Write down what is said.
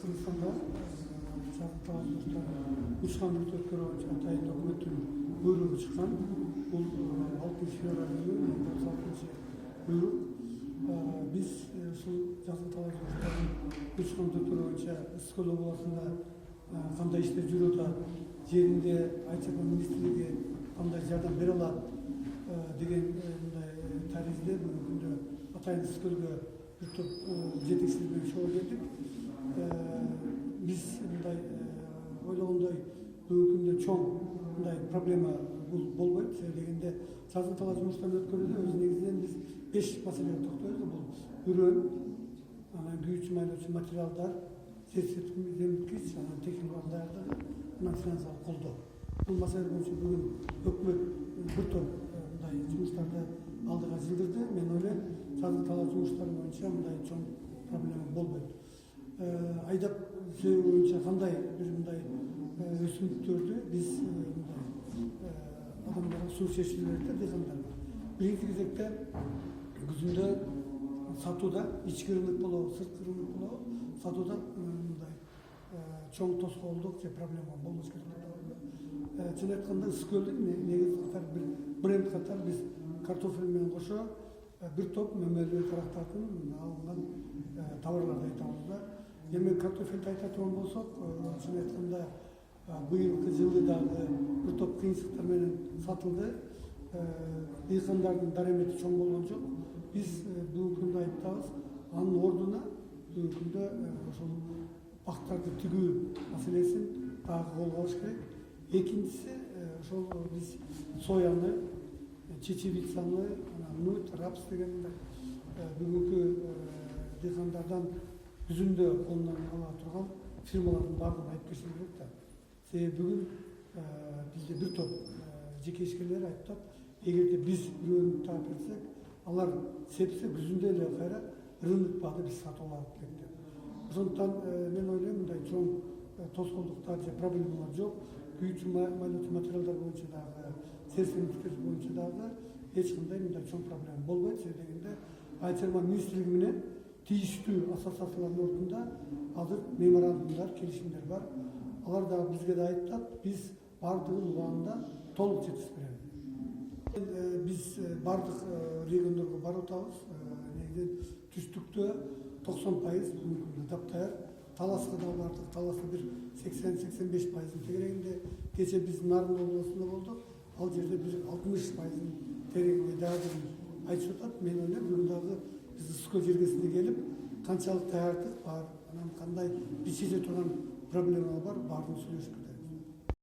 Кыргызстанда жабдықталған учкан мүлктөр боюнча атайын өкмөттүн буйругу чыккан. Бул 6 февраль күнү 36 буйрук. Биз ушул жабдықталган учкан мүлктөр боюнча Ысык-Көл областында кандай иштер жүрүп атат, жеринде Айчапа министрлиги кандай жардам бере алат деген мындай таризде бүгүнкү күндө атайын Ысык-Көлгө бир топ жетекчилер менен чогуу келдик. Биз мындай ойлогондой бүгүнкү күндө чоң мындай проблема бул болбойт. Себеби дегенде жазгы талаа жумуштарын өткөрүүдө өз негизинен биз 5 маселеге токтойбуз. Бул үрөн, анан күйүүчү майлоочу материалдар, жер земткич, анан техникалык даярдык, анан финансылык колдоо. Бул маселе боюнча бүгүн өкмөт бир топ мындай жумуштарды алдыга жылдырды. Мен ойлойм, жазгы талаа жумуштары боюнча мындай чоң проблема болбойт. Айдап сөйгө боюнча кандай бир мындай өсүмдүктөрдү биз адамдарга суу чечилет дегендарга. Биринчи кезекте күзүндө сатууда ички рынок болобу, сырткы рынок болобу, сатууда мындай чоң тоскоолдук же проблема болбош керек. Чын айтканда Ысык-Көлдүн негизги катар бир бренд катары биз картофель менен кошо бир топ мөмөлүү тарактардын алынган товарларды айтабыз да. Эми картофелди айта турган болсок, чын айтканда быйылкы жылы дагы бир топ кыйынчылыктар менен сатылды. Дыйкандардын дарамети чоң болгон жок. Биз бүгүнкү күндө айыптабыз, анын ордуна бүгүнкү күндө ошол бактарды тигүү маселесин дагы колго алыш керек. Экинчиси ошол биз сояны, чечевицаны, нут, рапс дегенде бүгүнкү дыйкандардан жүзүндө колунан ала турган фирмалардын баардыгын айтып кетишим керек да. Себеби бүгүн бизде бир топ жеке ишкерлер айтып, эгерде биз бирөөнү таап берсек, алар сепсе күзүндө эле кайра рынок баада биз сатып алат деп. Ошондуктан мен ойлойм, мындай чоң тоскоолдуктар же проблемалар жок. Күйүүчү майлоочу материалдар боюнча дагы, серсемдиктер боюнча дагы эч кандай мындай чоң проблема болбойт. Себеби дегенде Айчарма министрлиги менен тийиштүү ассоциациялардын ордунда азыр меморандумдар, келишимдер бар. Алар дагы бизге да айтат, биз бардыгын убагында толук жеткизип беребиз. Биз бардык региондорго барып атабыз. Негизинен түштүктө 90% бүгүнкү күндө таптаяр. Таласка да бардык. Таласта бир 80-85% тегерегинде. Кече биз Нарын областында болдук. Ал жерде бир 60% тегерегинде даярдыгын айтышып атат. Мен ойлойм, бүгүн дагы биз Ысык-Көл жергесине келип, канчалык даярдык бар, анан кандай биз чече турган проблема бар, баарын